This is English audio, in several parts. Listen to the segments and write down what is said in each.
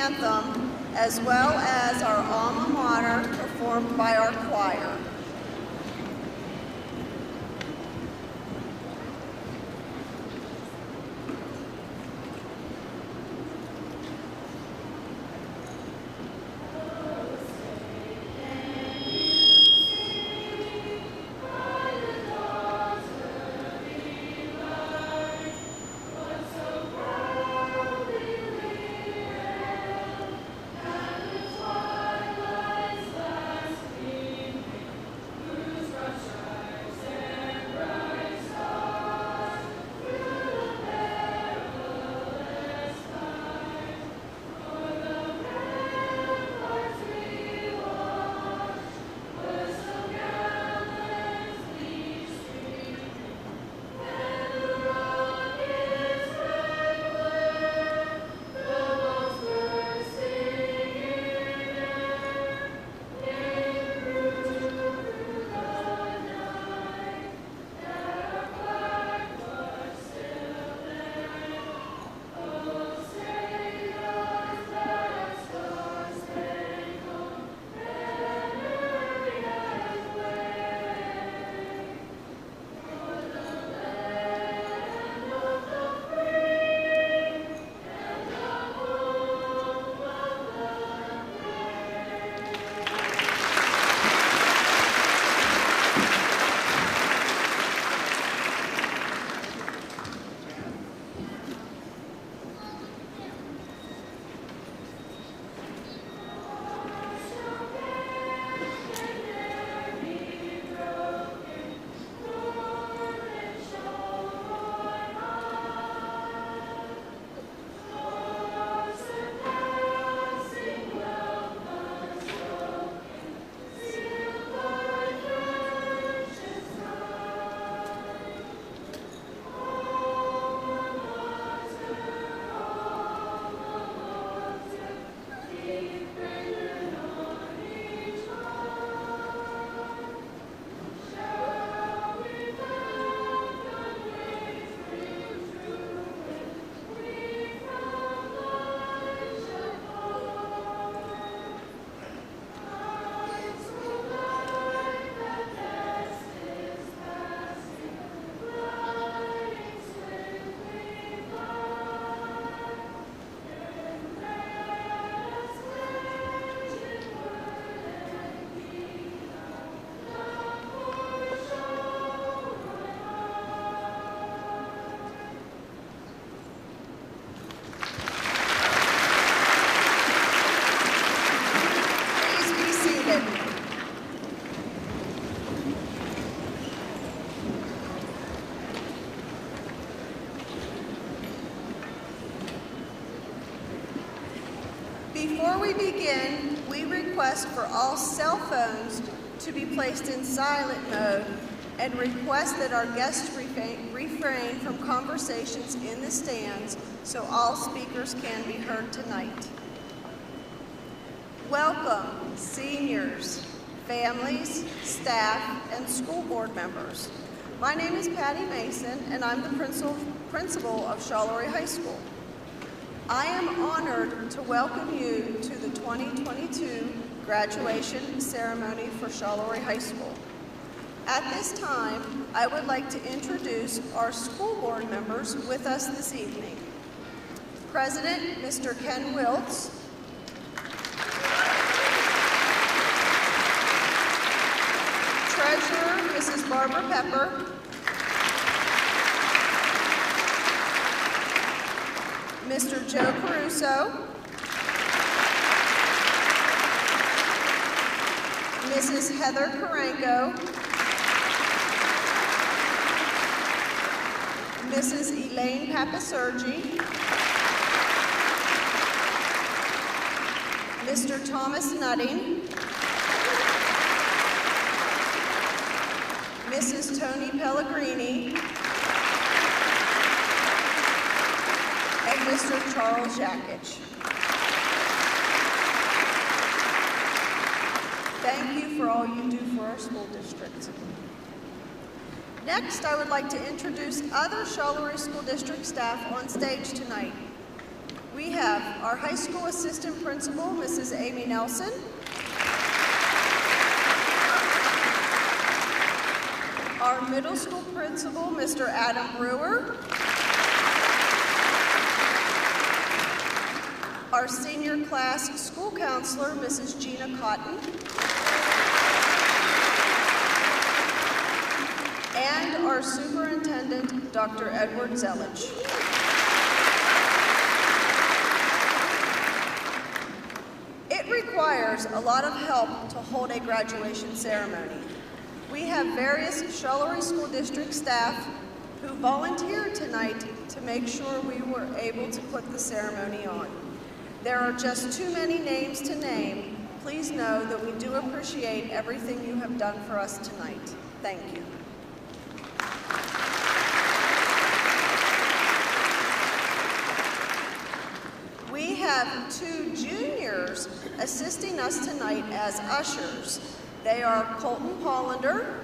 anthem, as well as our alma mater performed by our choir. Before we begin, we request for all cell phones to be placed in silent mode and request that our guests refrain from conversations in the stands so all speakers can be heard tonight. Welcome, seniors, families, staff, and school board members. My name is Patty Mason, and I'm the principal of Charleroi High School. I am honored to welcome you to the 2022 graduation ceremony for Charleroi High School. At this time, I would like to introduce our school board members with us this evening. President, Mr. Ken Wiltz. Treasurer, Mrs. Barbara Pepper. Mr. Joe Caruso. Mrs. Heather Carango. Mrs. Elaine Papasergi. Mr. Thomas Nutting. Mrs. Tony Pellegrini. And Mr. Charles Yakich. Thank you for all you do for our school district. Next, I would like to introduce other Charleroi School District staff on stage tonight. We We have our high school assistant principal, Mrs. Amy Nelson. Our middle school principal, Mr. Adam Brewer. Our senior class school counselor, Mrs. Gina Cotton. And our superintendent, Dr. Edward Zelich. It requires a lot of help to hold a graduation ceremony. We have various Charleroi School District staff who volunteered tonight to make sure we were able to put the ceremony on. There are just too many names to name. Please know that we do appreciate everything you have done for us tonight. Thank you. We have two juniors assisting us tonight as ushers. They are Colton Pollender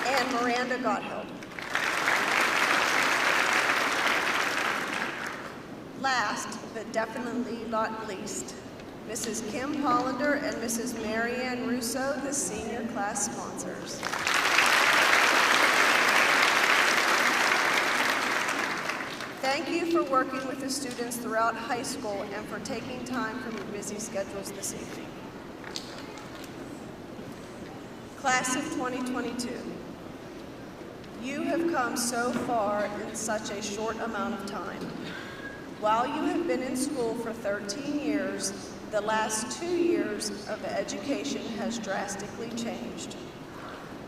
and Miranda Gotthild. Last, but definitely not least, Mrs. Kim Pollender and Mrs. Marianne Russo, the senior class sponsors. Thank you for working with the students throughout high school and for taking time from your busy schedules this evening. Class of 2022, you have come so far in such a short amount of time. While you have been in school for 13 years, the last 2 years of education has drastically changed.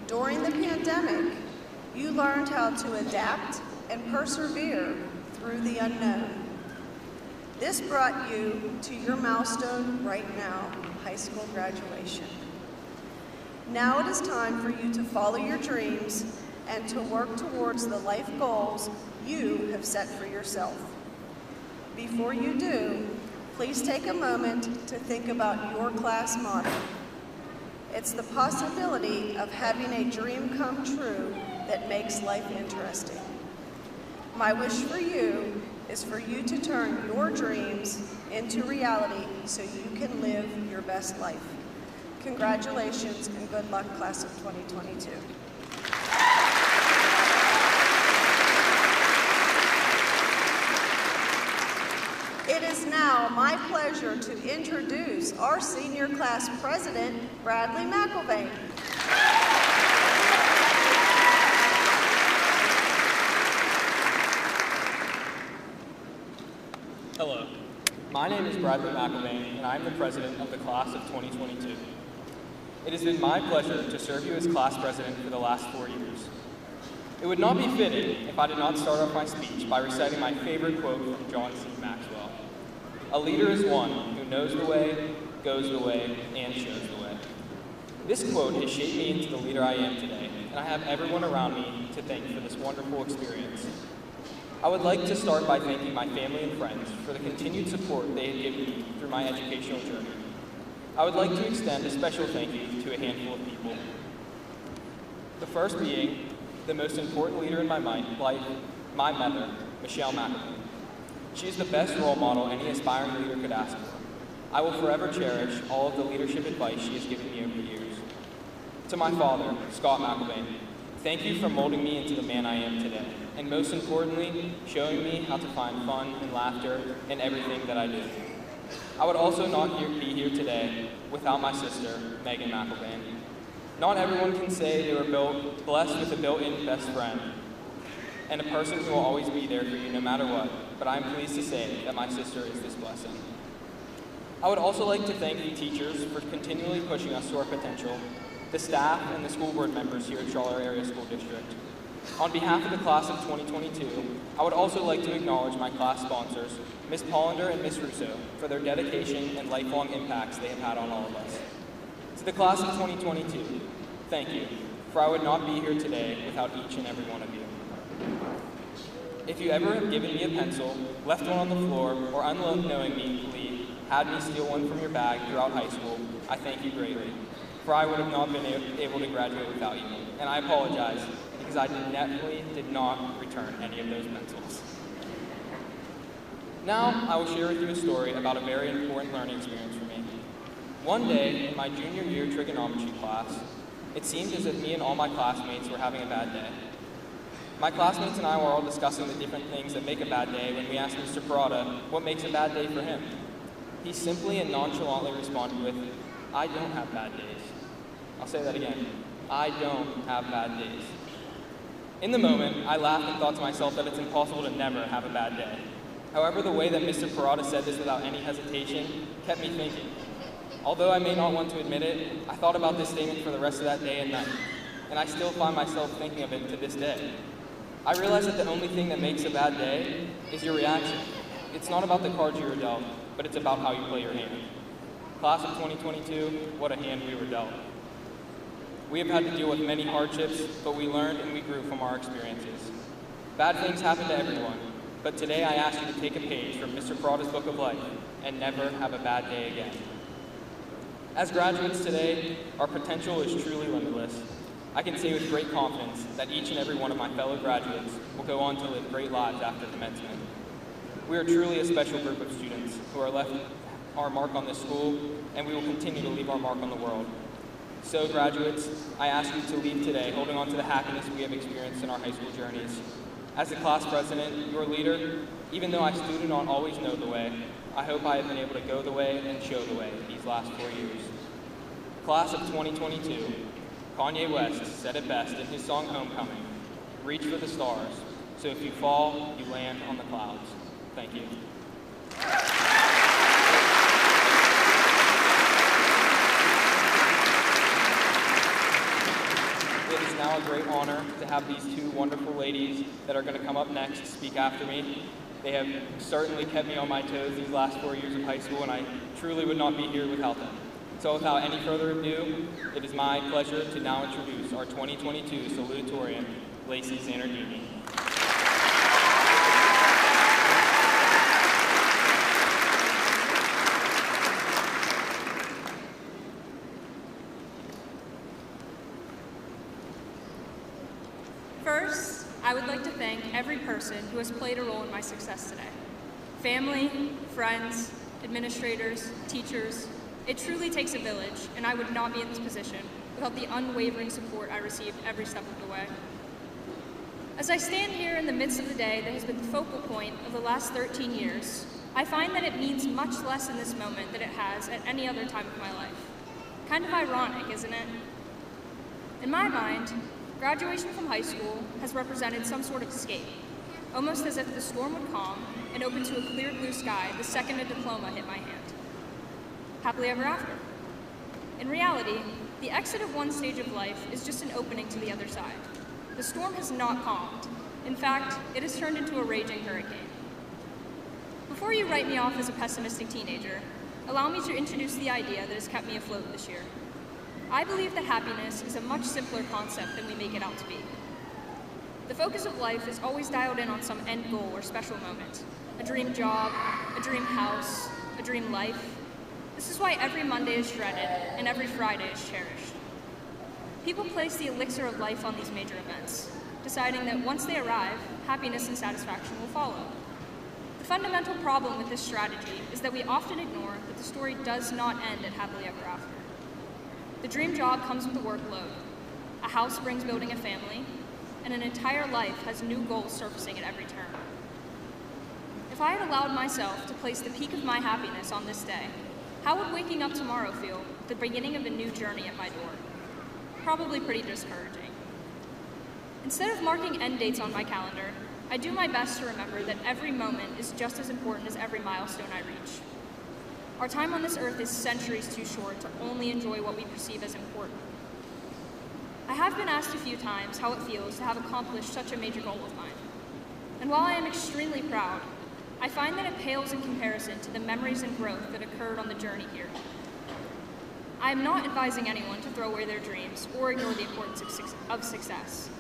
During the pandemic, you learned how to adapt and persevere through the unknown. This brought you to your milestone right now, high school graduation. Now it is time for you to follow your dreams and to work towards the life goals you have set for yourself. Before you do, please take a moment to think about your class motto. It's the possibility of having a dream come true that makes life interesting. My wish for you is for you to turn your dreams into reality so you can live your best life. Congratulations and good luck, class of 2022. It is now my pleasure to introduce our senior class president, Bradley McElvain. Hello, my name is Bradley McElvain, and I am the president of the class of 2022. It has been my pleasure to serve you as class president for the last 4 years. It would not be fitting if I did not start off my speech by reciting my favorite quote from John C. Maxwell. A leader is one who knows the way, goes the way, and shows the way. This quote has shaped me into the leader I am today, and I have everyone around me to thank for this wonderful experience. I would like to start by thanking my family and friends for the continued support they have given me through my educational journey. I would like to extend a special thank you to a handful of people. The first being the most important leader in my life, my mother, Michelle McElvain. She is the best role model any aspiring leader could ask for. I will forever cherish all of the leadership advice she has given me over the years. To my father, Scott McElvain, thank you for molding me into the man I am today, and most importantly, showing me how to find fun and laughter in everything that I do. I would also not be here today without my sister, Megan McElvain. Not everyone can say they were blessed with a built-in best friend and a person who will always be there for you no matter what, but I'm pleased to say that my sister is this blessing. I would also like to thank the teachers for continually pushing us to our potential, the staff and the school board members here at Charleroi Area School District. On behalf of the class of 2022, I would also like to acknowledge my class sponsors, Ms. Pollender and Ms. Russo, for their dedication and lifelong impacts they have had on all of us. To the class of 2022, thank you, for I would not be here today without each and every one of you. If you ever have given me a pencil, left one on the floor, or unknowingly had me steal one from your bag throughout high school, I thank you greatly, for I would have not been able to graduate without you, and I apologize because I definitely did not return any of those pencils. Now, I will share with you a story about a very important learning experience for me. One day, in my junior year trigonometry class, it seemed as if me and all my classmates were having a bad day. My classmates and I were all discussing the different things that make a bad day when we asked Mr. Parada what makes a bad day for him. He simply and nonchalantly responded with, "I don't have bad days." I'll say that again. I don't have bad days. In the moment, I laughed and thought to myself that it's impossible to never have a bad day. However, the way that Mr. Parada said this without any hesitation kept me thinking. Although I may not want to admit it, I thought about this statement for the rest of that day and night, and I still find myself thinking of it to this day. I realized that the only thing that makes a bad day is your reaction. It's not about the cards you were dealt, but it's about how you play your hand. Class of 2022, what a hand we were dealt. We have had to deal with many hardships, but we learned and we grew from our experiences. Bad things happen to everyone, but today I ask you to take a page from Mr. Parada's Book of Life and never have a bad day again. As graduates today, our potential is truly limitless. I can say with great confidence that each and every one of my fellow graduates will go on to live great lives after commencement. We are truly a special group of students who are left our mark on this school, and we will continue to leave our mark on the world. So, graduates, I ask you to leave today holding on to the happiness we have experienced in our high school journeys. As the class president, your leader, even though I still do not always know the way, I hope I have been able to go the way and show the way these last 4 years. Class of 2022, Kanye West said it best in his song Homecoming, "Reach for the stars, so if you fall, you land on the clouds." Thank you. It is now a great honor to have these two wonderful ladies that are going to come up next speak after me. They have certainly kept me on my toes these last 4 years of high school, and I truly would not be here without them. So without any further ado, it is my pleasure to now introduce our 2022 salutatorian, Lacey Zanardini. First, I would like to thank every person who has played a role in my success today. Family, friends, administrators, teachers. It truly takes a village, and I would not be in this position without the unwavering support I received every step of the way. As I stand here in the midst of the day that has been the focal point of the last 13 years, I find that it means much less in this moment than it has at any other time of my life. Kind of ironic, isn't it? In my mind, graduation from high school has represented some sort of escape, almost as if the storm would calm and open to a clear blue sky the second a diploma hit my hand. Happily ever after. In reality, the exit of one stage of life is just an opening to the other side. The storm has not calmed. In fact, it has turned into a raging hurricane. Before you write me off as a pessimistic teenager, allow me to introduce the idea that has kept me afloat this year. I believe that happiness is a much simpler concept than we make it out to be. The focus of life is always dialed in on some end goal or special moment. A dream job, a dream house, a dream life. This is why every Monday is shredded and every Friday is cherished. People place the elixir of life on these major events, deciding that once they arrive, happiness and satisfaction will follow. The fundamental problem with this strategy is that we often ignore that the story does not end at happily ever after. The dream job comes with a workload. A house brings building a family, and an entire life has new goals surfacing at every turn. If I had allowed myself to place the peak of my happiness on this day, how would waking up tomorrow feel, the beginning of a new journey at my door? Probably pretty discouraging. Instead of marking end dates on my calendar, I do my best to remember that every moment is just as important as every milestone I reach. Our time on this earth is centuries too short to only enjoy what we perceive as important. I have been asked a few times how it feels to have accomplished such a major goal of mine. And while I am extremely proud, I find that it pales in comparison to the memories and growth that occurred on the journey here. I am not advising anyone to throw away their dreams or ignore the importance of success.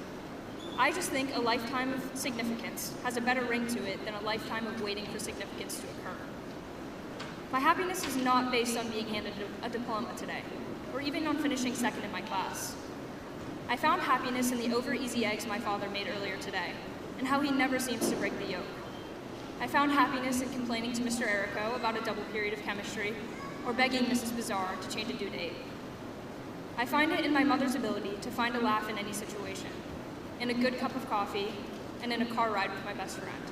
I just think a lifetime of significance has a better ring to it than a lifetime of waiting for significance to occur. My happiness is not based on being handed a diploma today, or even on finishing second in my class. I found happiness in the over-easy eggs my father made earlier today, and how he never seems to break the yoke. I found happiness in complaining to Mr. Errico about a double period of chemistry, or begging Mrs. Bizarre to change a due date. I find it in my mother's ability to find a laugh in any situation, in a good cup of coffee, and in a car ride with my best friend.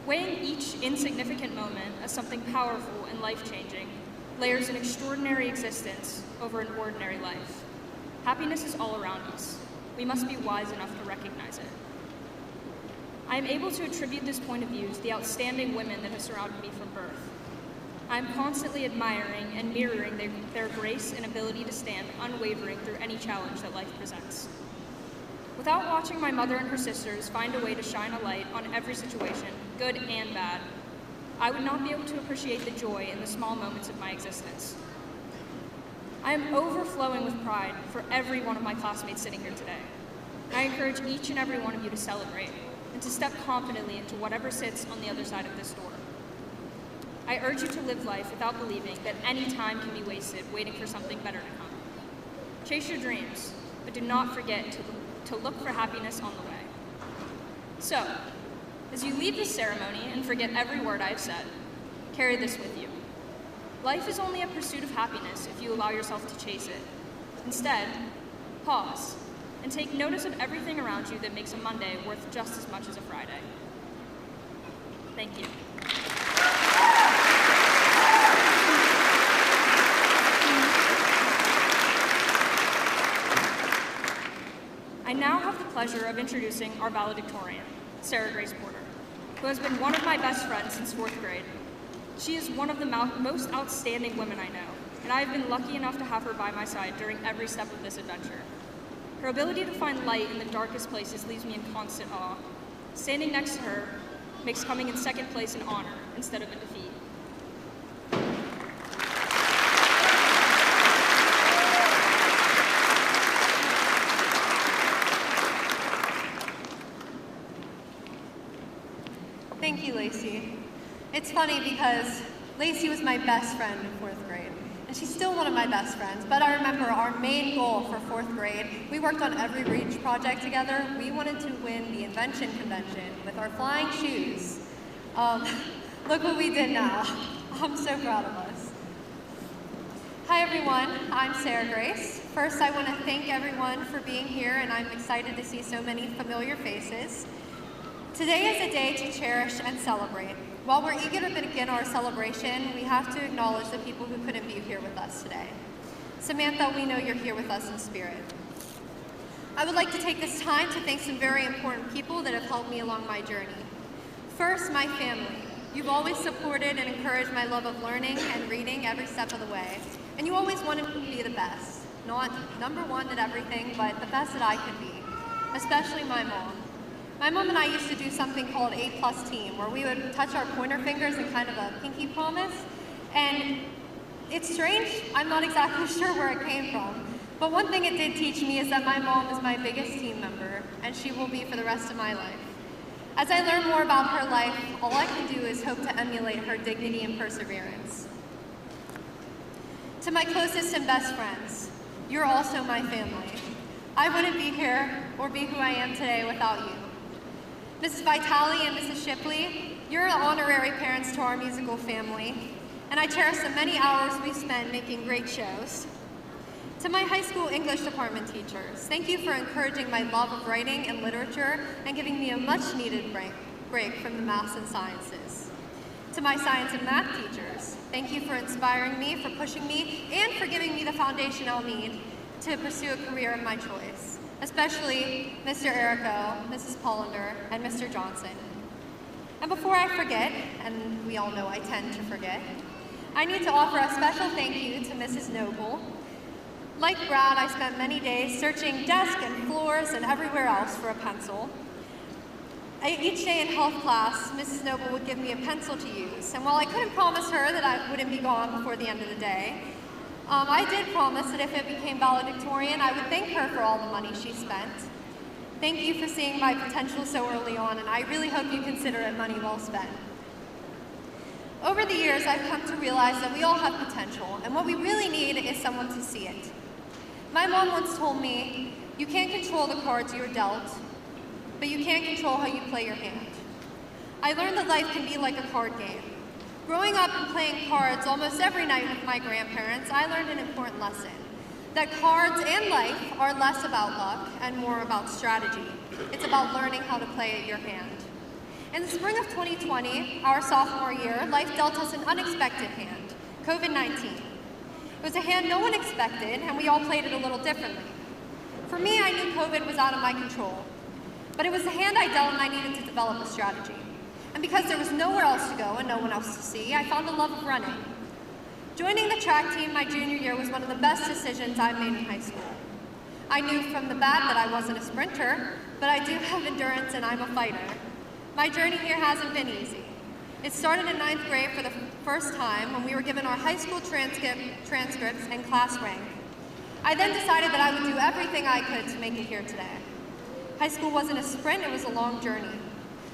Weighing each insignificant moment as something powerful and life-changing layers an extraordinary existence over an ordinary life. Happiness is all around us. We must be wise enough to recognize it. I am able to attribute this point of view to the outstanding women that have surrounded me from birth. I am constantly admiring and mirroring their grace and ability to stand unwavering through any challenge that life presents. Without watching my mother and her sisters find a way to shine a light on every situation, good and bad, I would not be able to appreciate the joy in the small moments of my existence. I am overflowing with pride for every one of my classmates sitting here today. I encourage each and every one of you to celebrate and to step confidently into whatever sits on the other side of this door. I urge you to live life without believing that any time can be wasted waiting for something better to come. Chase your dreams, but do not forget to look for happiness on the way. So, as you leave this ceremony and forget every word I've said, carry this with you. Life is only a pursuit of happiness if you allow yourself to chase it. Instead, pause and take notice of everything around you that makes a Monday worth just as much as a Friday. Thank you. I now have the pleasure of introducing our valedictorian, Sarah Grace Porter, who has been one of my best friends since 4th grade. She is one of the most outstanding women I know, and I have been lucky enough to have her by my side during every step of this adventure. Her ability to find light in the darkest places leaves me in constant awe. Standing next to her makes coming in second place an honor instead of a defeat. Thank you, Lacey. It's funny because Lacey was my best friend in 4th grade, and she's still one of my best friends, but I remember our main goal for 4th grade, we worked on every REACH project together. We wanted to win the invention convention with our flying shoes. Look what we did now. I'm so proud of us. Hi everyone, I'm Sarah Grace. First, I want to thank everyone for being here, and I'm excited to see so many familiar faces. Today is a day to cherish and celebrate. While we're eager to begin our celebration, we have to acknowledge the people who couldn't be here with us today. Samantha, we know you're here with us in spirit. I would like to take this time to thank some very important people that have helped me along my journey. First, my family. You've always supported and encouraged my love of learning and reading every step of the way. And you always wanted me to be the best. Not number one at everything, but the best that I could be. Especially my mom. My mom and I used to do something called A+ team, where we would touch our pointer fingers in kind of a pinky promise. And it's strange, I'm not exactly sure where it came from. But one thing it did teach me is that my mom is my biggest team member, and she will be for the rest of my life. As I learn more about her life, all I can do is hope to emulate her dignity and perseverance. To my closest and best friends, you're also my family. I wouldn't be here or be who I am today without you. Mrs. Vitale and Mrs. Shipley, you're honorary parents to our musical family, and I cherish the many hours we spent making great shows. To my high school English department teachers, thank you for encouraging my love of writing and literature and giving me a much-needed break from the maths and sciences. To my science and math teachers, thank you for inspiring me, for pushing me, and for giving me the foundation I'll need to pursue a career of my choice. Especially Mr. Errico, Mrs. Pollender, and Mr. Johnson. And before I forget, and we all know I tend to forget, I need to offer a special thank you to Mrs. Noble. Like Brad, I spent many days searching desks and floors and everywhere else for a pencil. Each day in health class, Mrs. Noble would give me a pencil to use, and while I couldn't promise her that I wouldn't be gone before the end of the day, I did promise that if it became valedictorian, I would thank her for all the money she spent. Thank you for seeing my potential so early on, and I really hope you consider it money well spent. Over the years, I've come to realize that we all have potential, and what we really need is someone to see it. My mom once told me You can't control the cards you're dealt, but you can control how you play your hand. I learned that life can be like a card game. Growing up and playing cards almost every night with my grandparents, I learned an important lesson. That cards and life are less about luck and more about strategy. It's about learning how to play your hand. In the spring of 2020, our sophomore year, life dealt us an unexpected hand, COVID-19. It was a hand no one expected, and we all played it a little differently. For me, I knew COVID was out of my control, but it was the hand I dealt and I needed to develop a strategy. And because there was nowhere else to go and no one else to see, I found a love of running. Joining the track team my junior year was one of the best decisions I've made in high school. I knew from the bat that I wasn't a sprinter, but I do have endurance and I'm a fighter. My journey here hasn't been easy. It started in 9th grade for the first time when we were given our high school transcripts and class rank. I then decided that I would do everything I could to make it here today. High school wasn't a sprint, it was a long journey.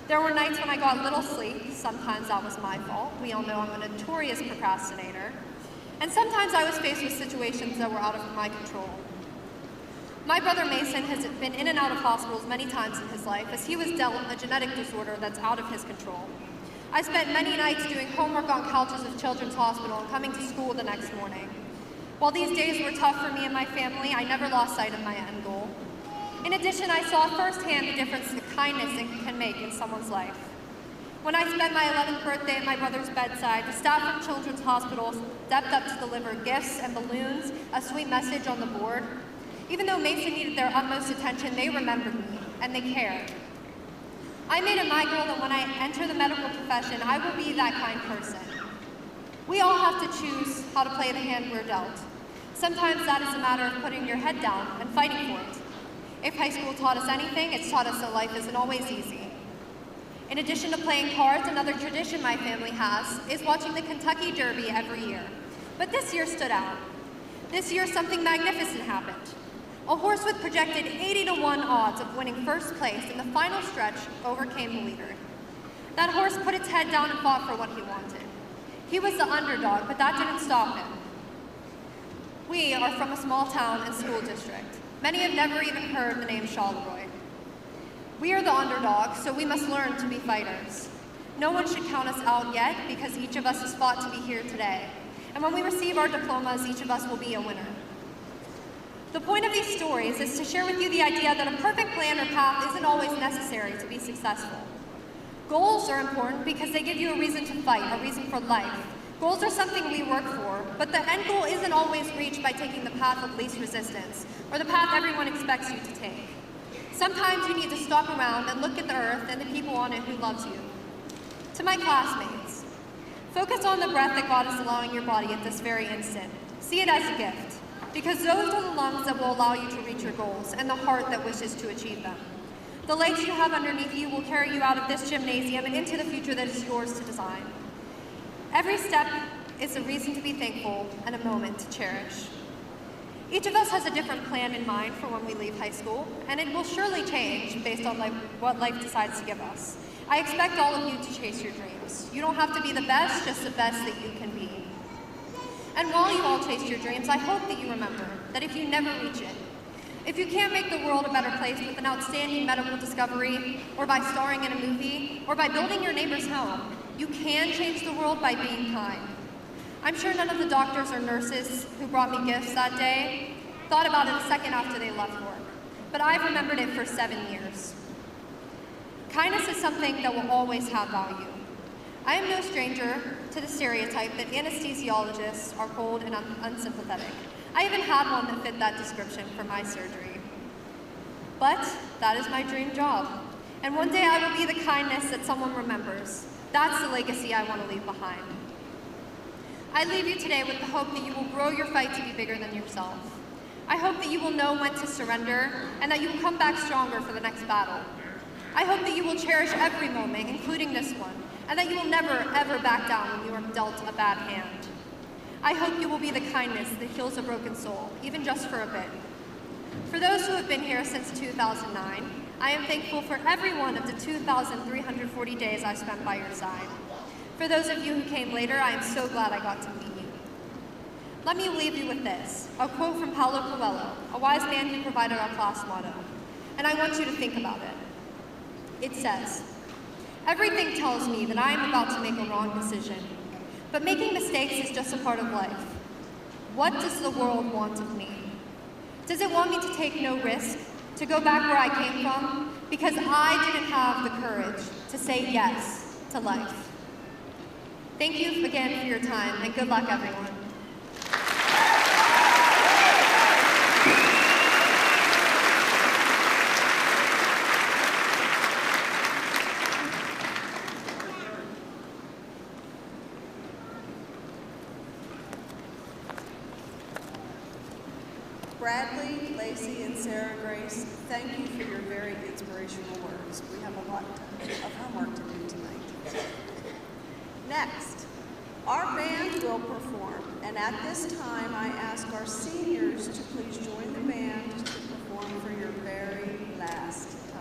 There were nights when I got little sleep. Sometimes that was my fault. We all know I'm a notorious procrastinator. And sometimes I was faced with situations that were out of my control. My brother Mason has been in and out of hospitals many times in his life as he was dealt with a genetic disorder that's out of his control. I spent many nights doing homework on couches of Children's Hospital and coming to school the next morning. While these days were tough for me and my family, I never lost sight of my end goal. In addition, I saw firsthand the difference that kindness can make in someone's life. When I spent my 11th birthday at my brother's bedside, the staff from Children's Hospital stepped up to deliver gifts and balloons, a sweet message on the board. Even though Mason needed their utmost attention, they remembered me, and they cared. I made it my goal that when I enter the medical profession, I will be that kind person. We all have to choose how to play the hand we're dealt. Sometimes that is a matter of putting your head down and fighting for it. If high school taught us anything, it's taught us that life isn't always easy. In addition to playing cards, another tradition my family has is watching the Kentucky Derby every year. But this year stood out. This year, something magnificent happened. A horse with projected 80-to-1 odds of winning first place in the final stretch overcame the leader. That horse put its head down and fought for what he wanted. He was the underdog, but that didn't stop him. We are from a small town and school district. Many have never even heard the name Charleroi. We are the underdogs, so we must learn to be fighters. No one should count us out yet because each of us has fought to be here today. And when we receive our diplomas, each of us will be a winner. The point of these stories is to share with you the idea that a perfect plan or path isn't always necessary to be successful. Goals are important because they give you a reason to fight, a reason for life. Goals are something we work for, but the end goal isn't always reached by taking the path of least resistance, or the path everyone expects you to take. Sometimes you need to stop around and look at the earth and the people on it who loves you. To my classmates, focus on the breath that God is allowing your body at this very instant. See it as a gift, because those are the lungs that will allow you to reach your goals, and the heart that wishes to achieve them. The legs you have underneath you will carry you out of this gymnasium and into the future that is yours to design. Every step is a reason to be thankful and a moment to cherish. Each of us has a different plan in mind for when we leave high school, and it will surely change based on what life decides to give us. I expect all of you to chase your dreams. You don't have to be the best, just the best that you can be. And while you all chase your dreams, I hope that you remember that if you never reach it, if you can't make the world a better place with an outstanding medical discovery, or by starring in a movie, or by building your neighbor's home, you can change the world by being kind. I'm sure none of the doctors or nurses who brought me gifts that day thought about it a second after they left work, but I've remembered it for 7 years. Kindness is something that will always have value. I am no stranger to the stereotype that anesthesiologists are cold and unsympathetic. I even had one that fit that description for my surgery. But that is my dream job. And one day I will be the kindness that someone remembers. That's the legacy I want to leave behind. I leave you today with the hope that you will grow your fight to be bigger than yourself. I hope that you will know when to surrender and that you will come back stronger for the next battle. I hope that you will cherish every moment, including this one, and that you will never, ever back down when you are dealt a bad hand. I hope you will be the kindness that heals a broken soul, even just for a bit. For those who have been here since 2009, I am thankful for every one of the 2,340 days I spent by your side. For those of you who came later, I am so glad I got to meet you. let me leave you with this, a quote from Paulo Coelho, a wise man who provided our class motto. And I want you to think about it. It says, "Everything tells me that I am about to make a wrong decision, but making mistakes is just a part of life. What does the world want of me? Does it want me to take no risk, to go back where I came from, because I didn't have the courage to say yes to life?" Thank you again for your time, and good luck, everyone. Bradley, Lacey, and Sarah Grace, thank you for your very inspirational words. We have a lot of homework to do tonight. Next, our band will perform, and at this time I ask our seniors to please join the band to perform for your very last time.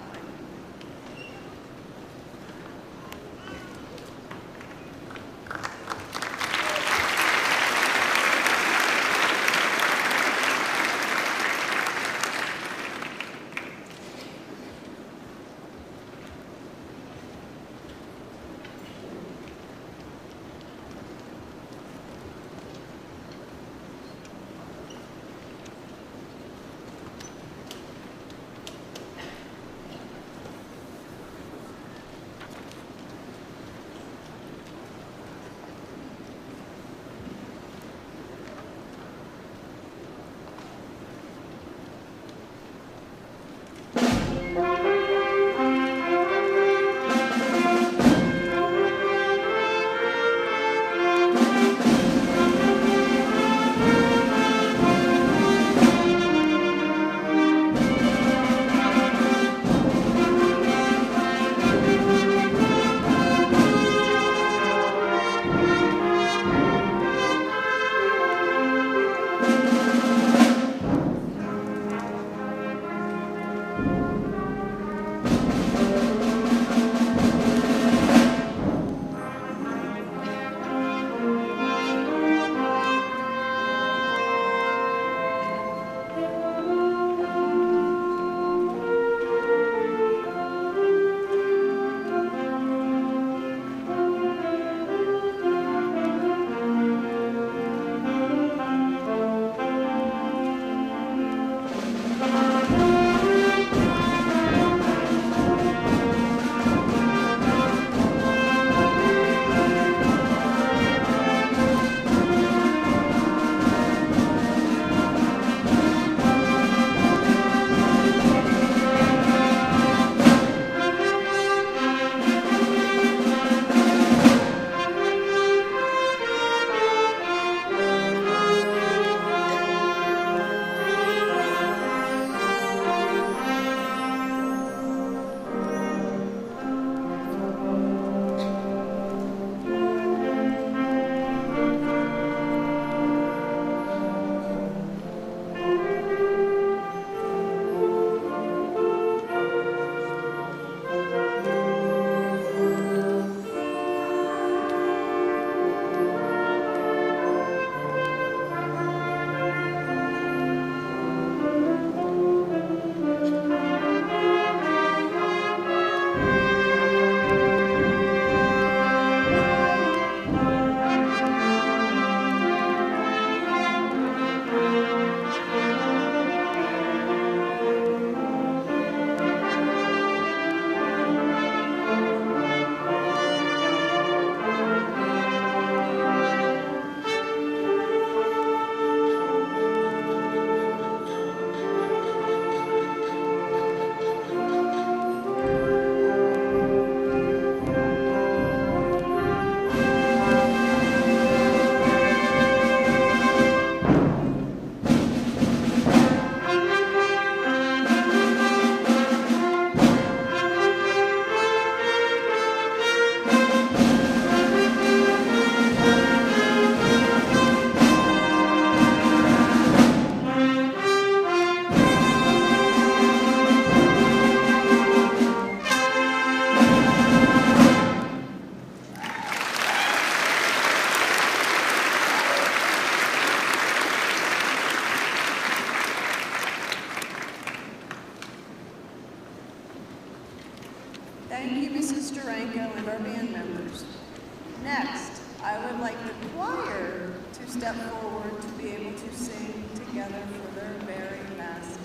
like the choir to step forward to be able to sing together for their very best.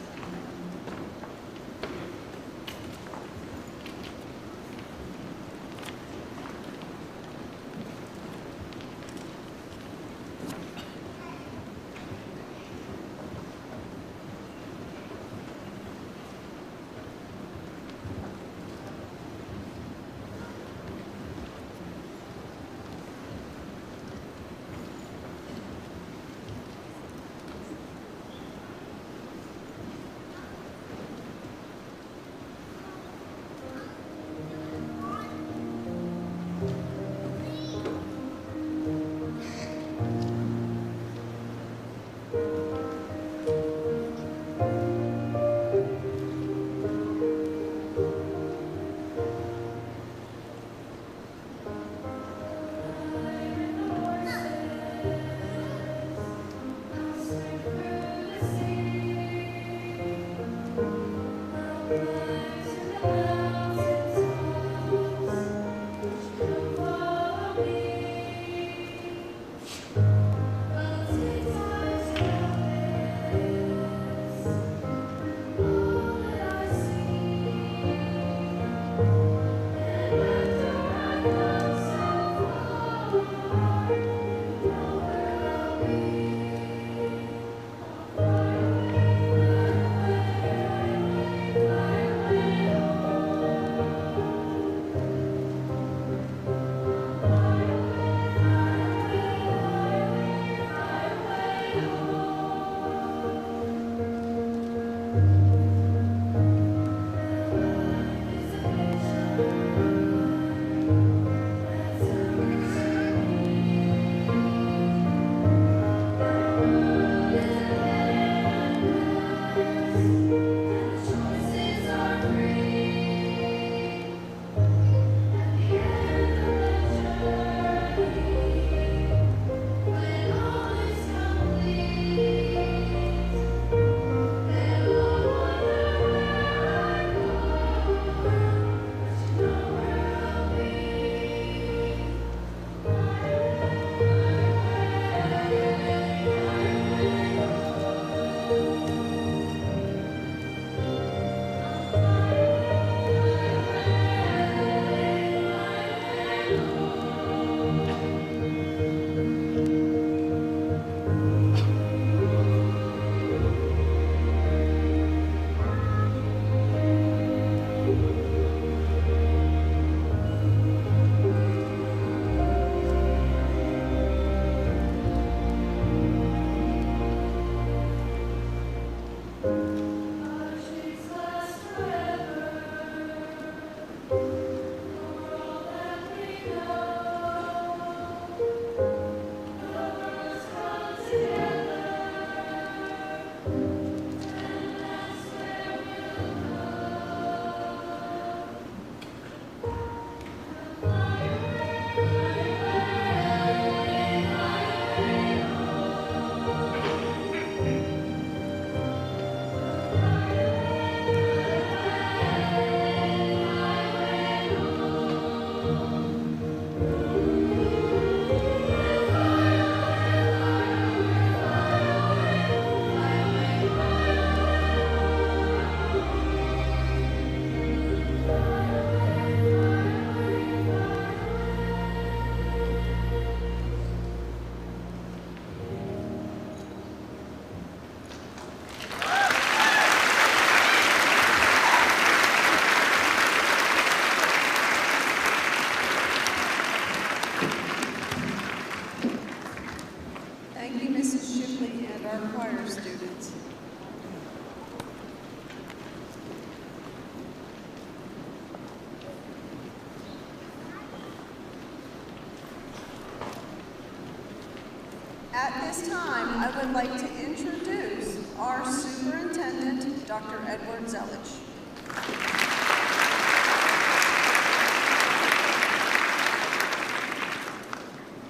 At this time, I would like to introduce our superintendent, Dr. Edward Zelich.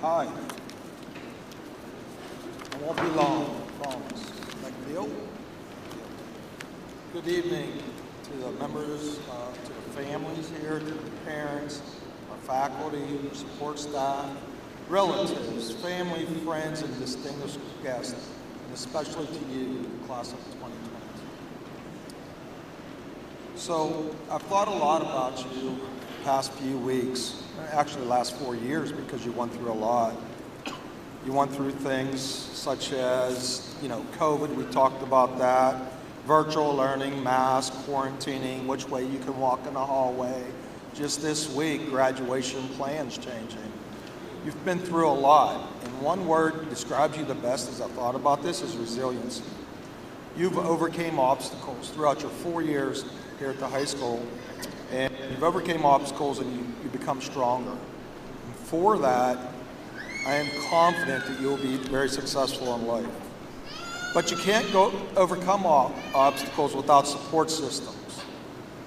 Hi. I won't be long, I promise. Like Bill? Good evening to the members, to the families here, to the parents, our faculty, support staff, relatives, family, friends, and distinguished guests, and especially to you, class of 2022. So I've thought a lot about you the past few weeks, actually the last 4 years, because you went through a lot. You went through things such as, COVID, we talked about that, virtual learning, mask, quarantining, which way you can walk in the hallway. Just this week, graduation plans changing. You've been through a lot, and one word describes you the best as I thought about this is resiliency. You've overcame obstacles throughout your 4 years here at the high school, and you've overcame obstacles and you become stronger. And for that, I am confident that you'll be very successful in life. But you can't overcome obstacles without support systems,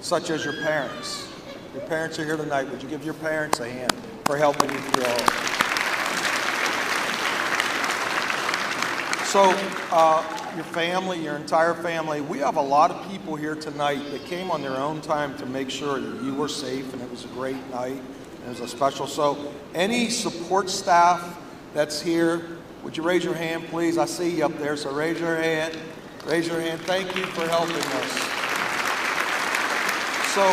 such as your parents. Your parents are here tonight. Would you give your parents a hand for helping you through all of this? So, your family, your entire family, we have a lot of people here tonight that came on their own time to make sure that you were safe, and it was a great night, and it was a special. So, any support staff that's here, would you raise your hand, please? I see you up there, so raise your hand. Raise your hand. Thank you for helping us. So,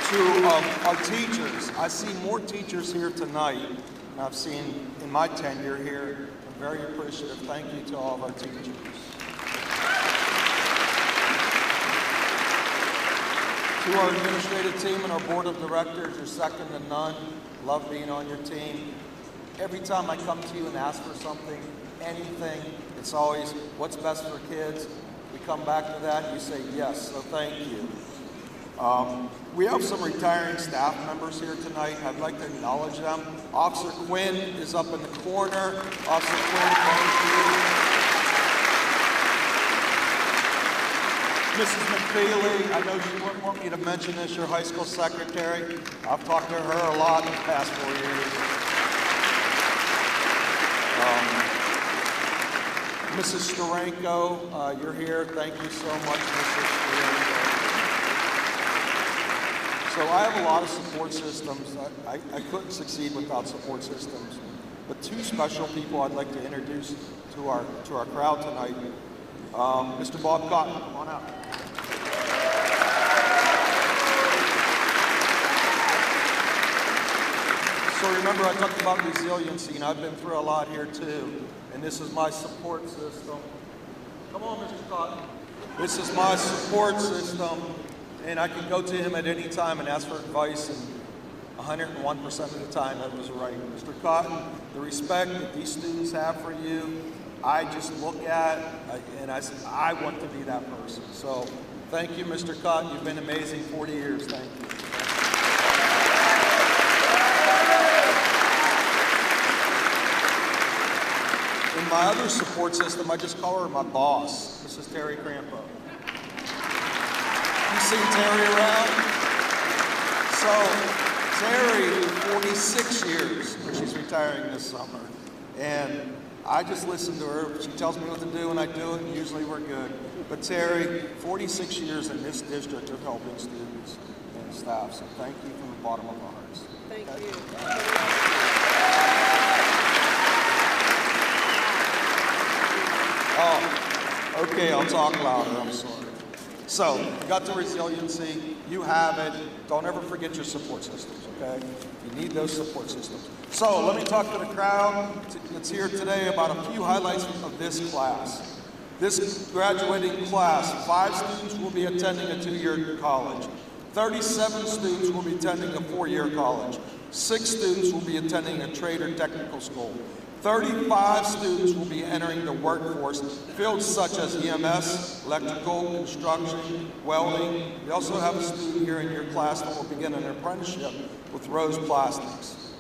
to our teachers, I see more teachers here tonight than I've seen in my tenure here. I'm very appreciative. Thank you to all of our teachers. To our administrative team and our board of directors, you're second to none. Love being on your team. Every time I come to you and ask for something, anything, it's always what's best for kids. We come back to that, you say yes, so thank you. We have some retiring staff members here tonight. I'd like to acknowledge them. Officer Quinn is up in the corner. Officer Quinn, thank you. Mrs. McFeely, I know you wouldn't want me to mention this, your high school secretary. I've talked to her a lot in the past 4 years. Mrs. Starenko, you're here. Thank you so much, Mrs. Starenko. So I have a lot of support systems. I couldn't succeed without support systems. But two special people I'd like to introduce to our crowd tonight. Mr. Bob Cotton, come on out. So remember I talked about resiliency, and I've been through a lot here too. And this is my support system. Come on, Mr. Cotton. This is my support system. And I can go to him at any time and ask for advice, and 101% of the time that was right. Mr. Cotton, the respect that these students have for you, I just look at and I say, I want to be that person. So thank you, Mr. Cotton. You've been amazing 40 years. Thank you. In my other support system, I just call her my boss, Mrs. Terry Crampo. You seen Terry around? So, Terry, 46 years, she's retiring this summer. And I just listen to her. She tells me what to do, and I do it, and usually we're good. But Terry, 46 years in this district of helping students and staff. So thank you from the bottom of our hearts. Thank you. Oh, okay, I'll talk louder, I'm sorry. So, you got the resiliency, you have it. Don't ever forget your support systems, okay? You need those support systems. So, let me talk to the crowd that's here today about a few highlights of this class. This graduating class, 5 students will be attending a 2-year college. 37 students will be attending a 4-year college. 6 students will be attending a trade or technical school. 35 students will be entering the workforce, fields such as EMS, electrical, construction, welding. We also have a student here in your class that will begin an apprenticeship with Rose Plastics.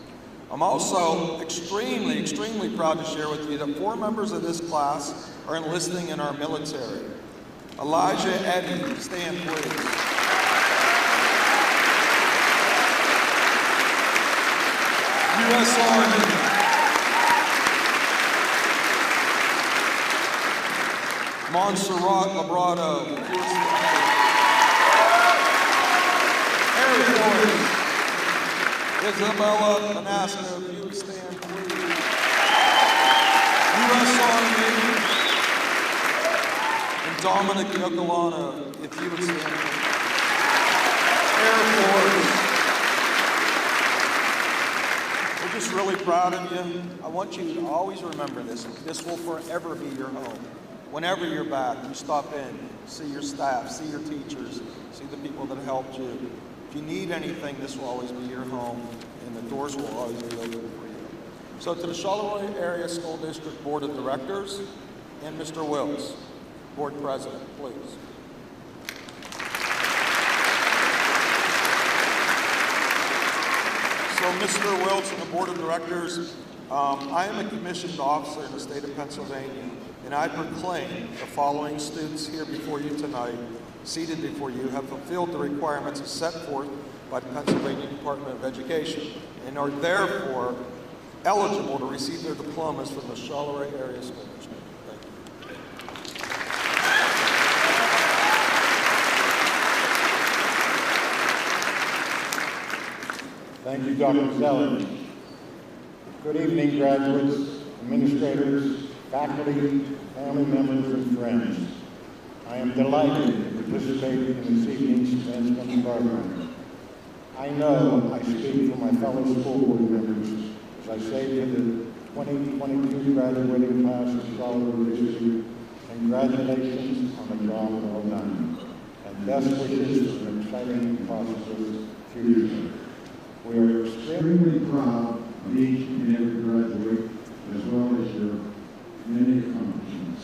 I'm also extremely, extremely proud to share with you that 4 members of this class are enlisting in our military. Elijah Eddy, stand please. U.S. Army. Montserrat Labrado, Air Force. Isabella Manasco, Dominic Yocolana, if you would stand for Air Force. We're just really proud of you. I want you to always remember this. This will forever be your home. Whenever you're back, you stop in, see your staff, see your teachers, see the people that helped you. If you need anything, this will always be your home, and the doors will always be open for you. So to the Charleroi Area School District Board of Directors and Mr. Wills, Board President, please. So Mr. Wills and the Board of Directors, I am a commissioned officer in the state of Pennsylvania, and I proclaim the following students here before you tonight, seated before you, have fulfilled the requirements as set forth by the Pennsylvania Department of Education and are therefore eligible to receive their diplomas from the Charleroi Area School District. Thank you, Dr. Zeller. Good evening, graduates, administrators, faculty, family members, and friends. I am delighted to participate in this evening's commencement program. I know I speak for my fellow school board members as I say to the 2022 graduating class of Charleroi District, congratulations on a job well done, and best wishes for an exciting and prosperous future. We are extremely proud of each and every graduate, as well as your many accomplishments.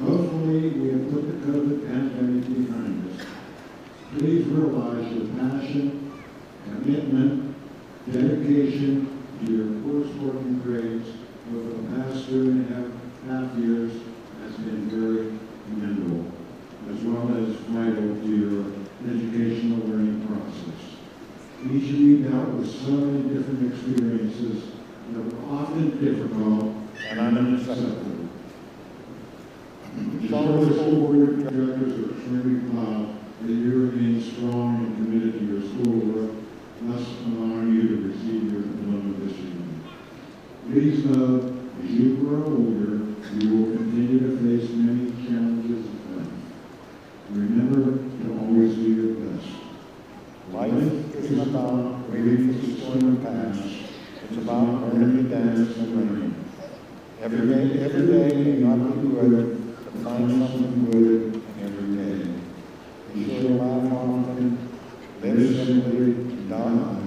Hopefully, we have put the COVID pandemic behind us. Please realize your passion, commitment, dedication to your coursework and grades over the past 2.5 years has been very commendable, as well as vital to your educational learning process. Each of you dealt with so many different experiences that were often difficult and unacceptable. The Charleroi School Board of Directors are extremely proud that you remain strong and committed to your schoolwork, thus allowing you to receive your diploma this evening. Please know, as you grow older, you will continue to face many challenges in life. Remember to always do your best. Life isn't about waiting for the storm to pass. It's about learning to dance in the rain. Every day may not be good, but find something good in every day. Be sure to laugh often, live simply,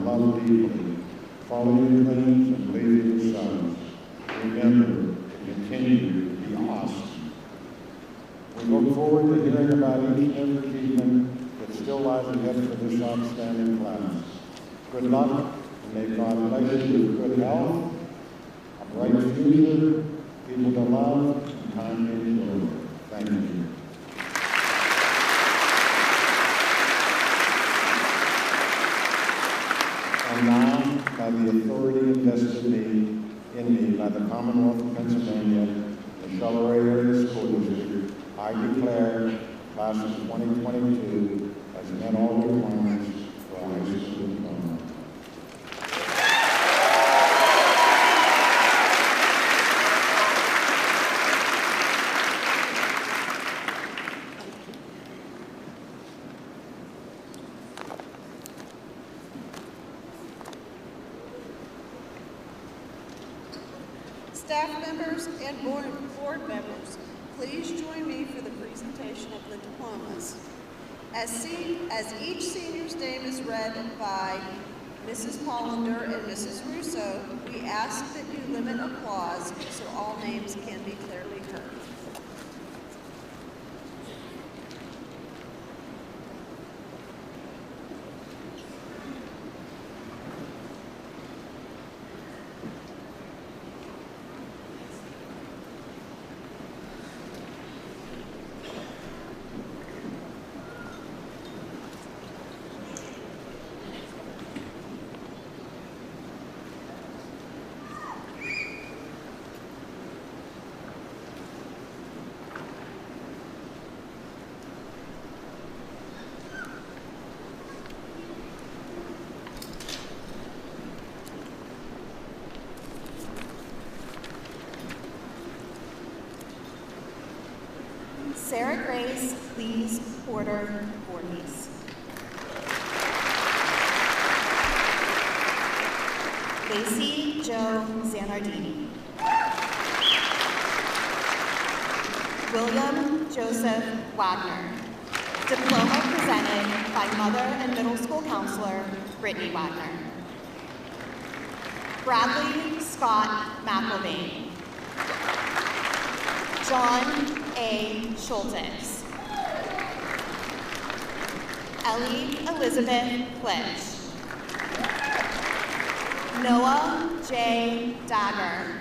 love deeply, follow your dreams and believe in yourselves. Remember to continue to be awesome. We look forward to hearing about each and every achievement that still lies ahead for this outstanding class. Good luck, and may God bless you with good health, a bright future, people to love, and time to enjoy. Thank you. And now, by the authority invested in me by the Commonwealth of Pennsylvania, the Charleroi Area School District, I declare class of 2022 has met all requirements for a high school diploma. Staff members and board members, please join me for the presentation of the diplomas. As each senior's name is read by Mrs. Hollander and Mrs. Russo, we ask that you limit applause so all names can be clearly heard. Sarah Grace Lees Porter Voorhees. Lacey Jo Zanardini. William Joseph Wagner. Diploma presented by Mother and Middle School Counselor Brittany Wagner. Bradley Scott McElvain. John A. Schultes. Ellie Elizabeth Klitsch. Noah J. Dagger.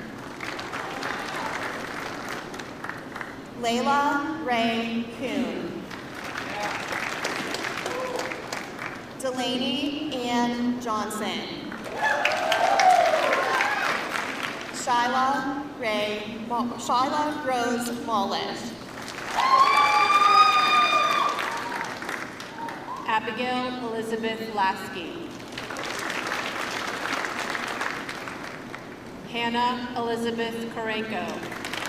Layla Ray Kuhn. Delaney Ann Johnson. Shyla Rose Molish. Abigail Elizabeth Lasky. Hannah Elizabeth Karenko.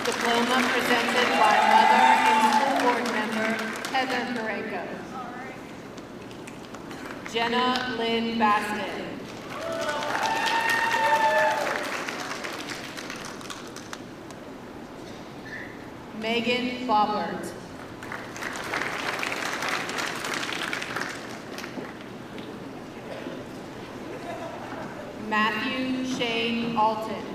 Diploma presented by Mother and School Board Member Heather Karenko. Jenna Lynn Baston. Megan Bobbert. Matthew Shane Alton.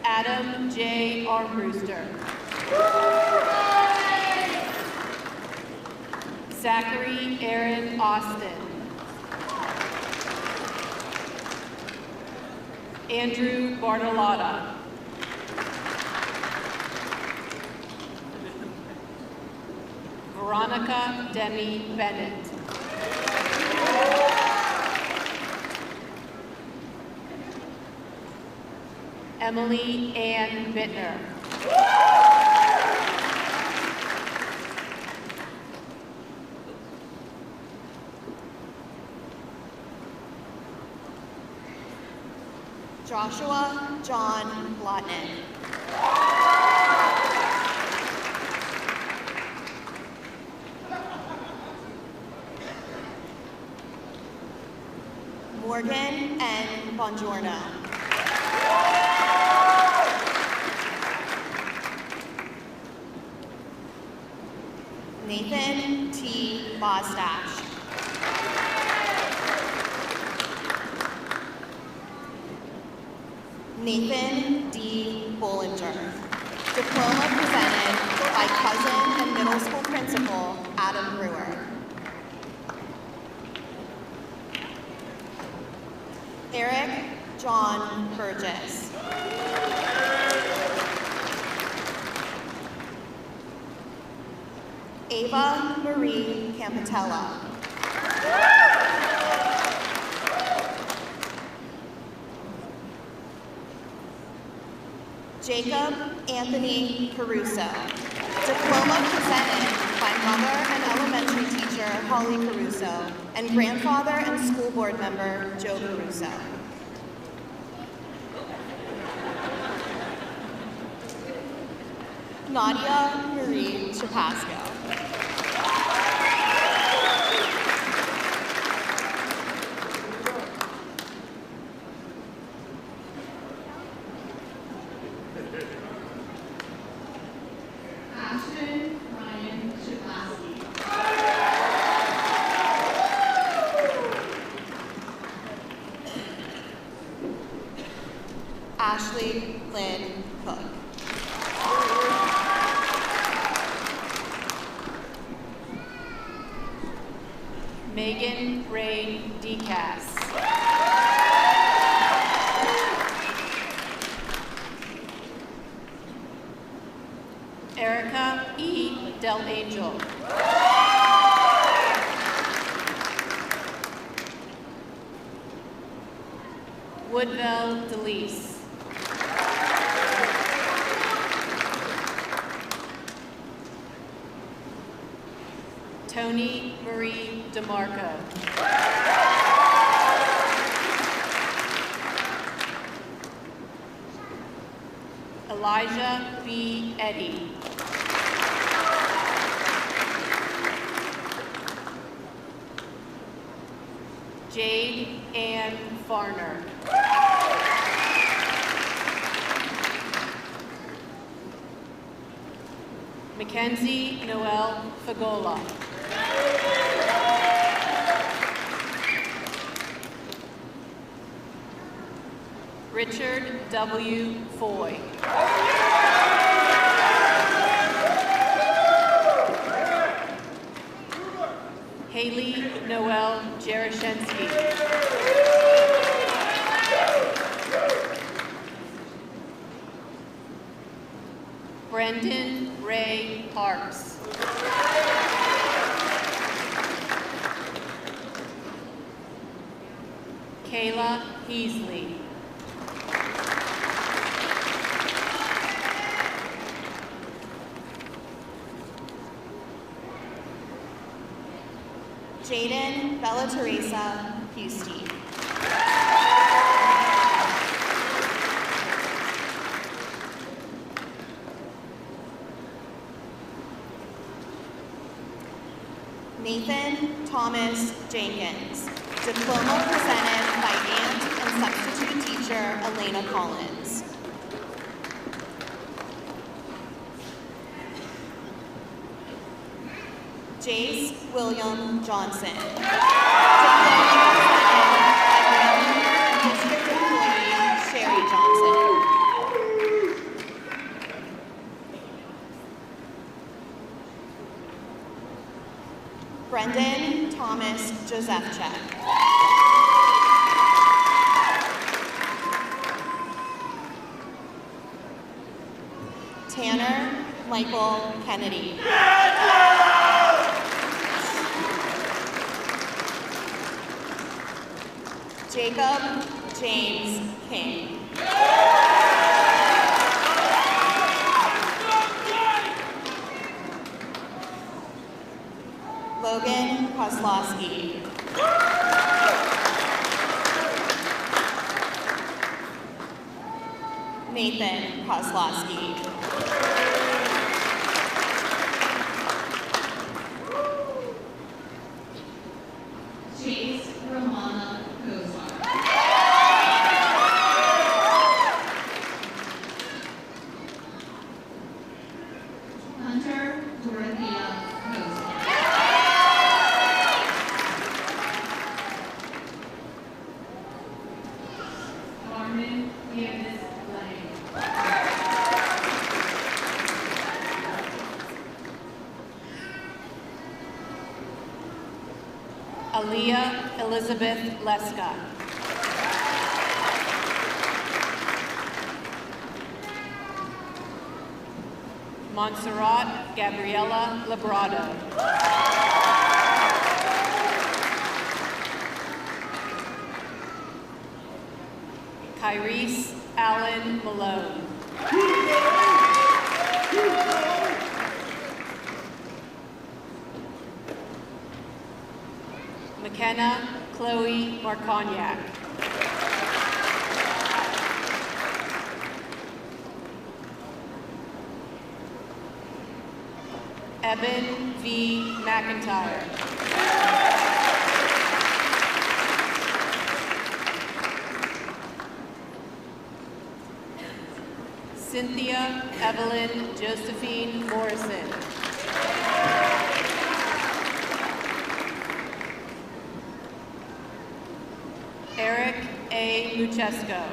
Adam J. Armbruster. Zachary Aaron Austin. Andrew Bartolotta. Veronica Demi Bennett. Emily Ann Bittner. Joshua John Blotnick. Morgan N. Bongiorno. Nathan T. Bostash. Nathan D. Bollinger. Diploma presented by cousin and middle school principal Adam Brewer. Eric John Burgess. Ava Marie Campatella. Jacob Anthony Caruso. Diploma presented by mother and elementary teacher Holly Caruso and grandfather and school board member Joe Caruso. Nadia Marie Chapasco. Ashton Ryan Chapasky. Ashley Lynn Cook. Megan Ray DeCass. Erica E. Del Angel. Woodville DeLeese. Tony Marie DeMarco. Elijah B. Eddy. Jade Ann Farner. Mackenzie Noel Fagola. Richard W. Foy. Haley Noel Jereshensky. Brendan Ray Parks. Kayla Heasley. Jaden Bella Teresa Husty. Nathan Thomas Jenkins. Diploma presented by aunt and substitute teacher Elena Collins. Jace William Johnson. Diploma presented by district employee Sherry Johnson. Brendan Thomas Josephchek. Tanner Michael Kennedy. Jacob James King. Logan Kozlowski. Nathan Kozlowski. Chase Romana Kozar. Hunter Dorothea Kozar. Carmen Candace Lang. Aaliyah Elizabeth Leska. Montserrat Gabriela Labrado. Kyrese Allen Malone. McKenna Chloe Marcognac. Eben V. McIntyre. Cynthia Evelyn Josephine Morrison. Eric A. Luchesco.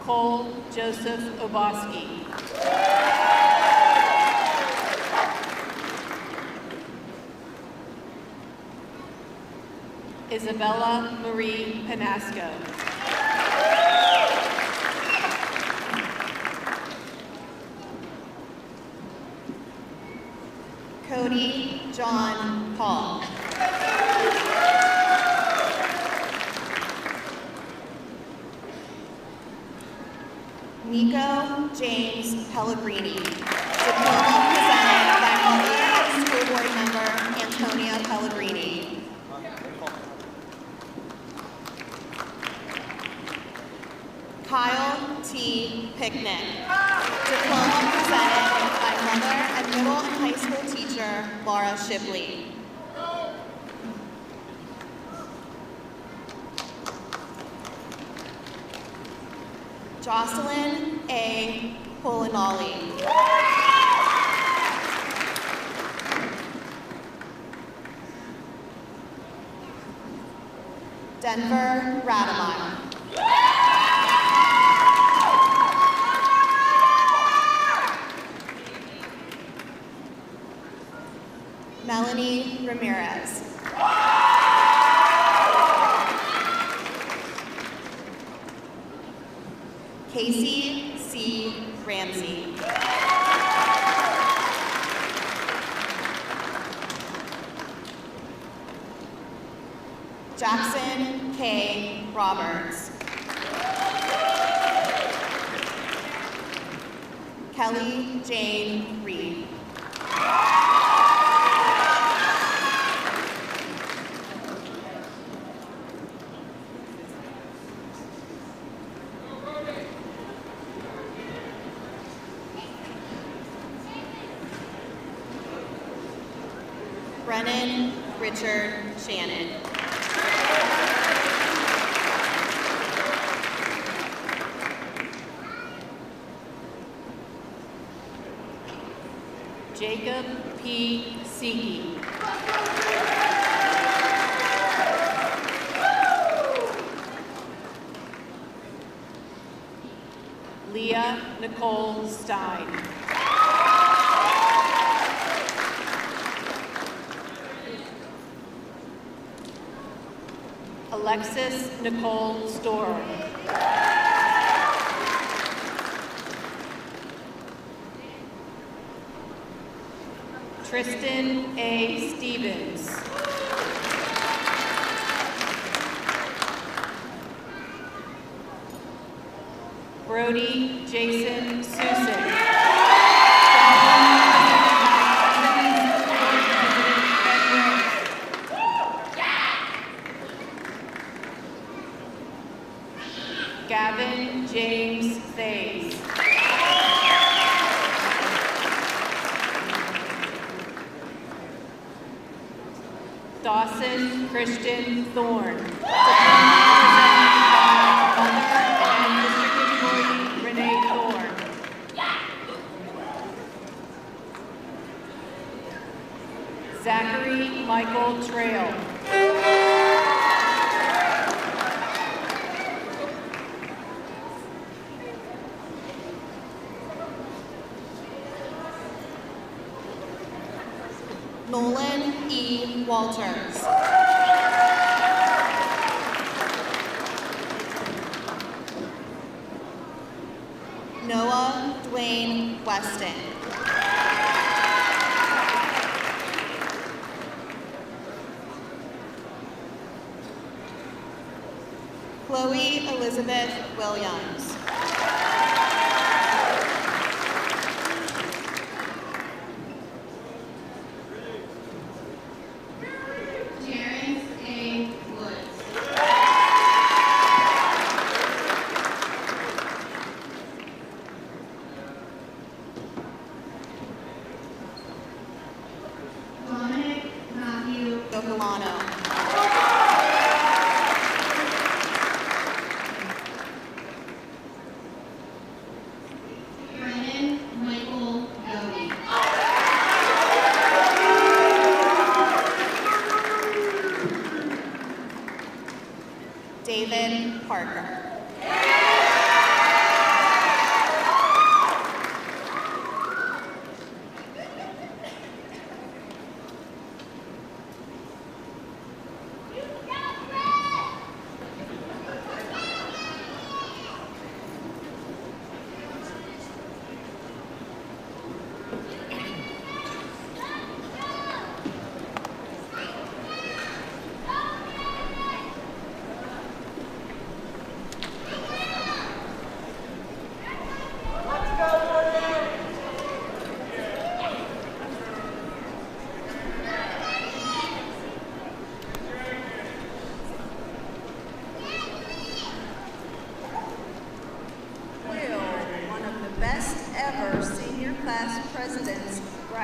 Cole Joseph Oboski. Isabella Marie Panasco. Cody John Paul. Nico James Pellegrini. Diploma presented by Holiday School Board member Antonia Pellegrini. middle and high school teacher, Laura Shipley. Jocelyn A. Polinali. Denver Rademeyer. Melanie Ramirez. Casey C. Ramsey. Jackson K. Roberts. Kelly Jane Reed. Brennan Richard Shannon. Jacob P. Siki. Leah Nicole Stein. Alexis Nicole Storer. Tristan A. Stevens. Brody Jason Susick. Gavin James Thays. Dawson Christian Thorne. Mother and District Employee Renee Thorne. Zachary Michael Trail. Nolan E. Walters. Noah Dwayne Weston. Chloe Elizabeth Williams. Terrence A. Woods. Dominic Matthew Docolano. Brennan Michael Doty. David Parker.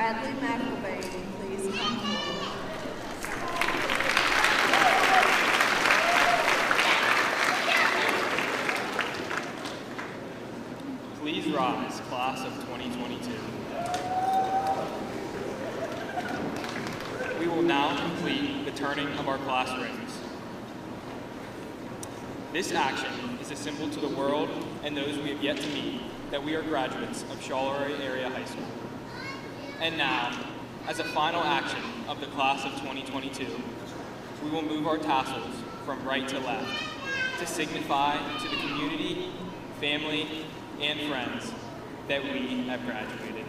Bradley McElvain please come forward? Please rise, class of 2022. We will now complete the turning of our class rings. This action is a symbol to the world and those we have yet to meet that we are graduates of Charleroi Area High School. And now, as a final action of the class of 2022, we will move our tassels from right to left to signify to the community, family, and friends that we have graduated.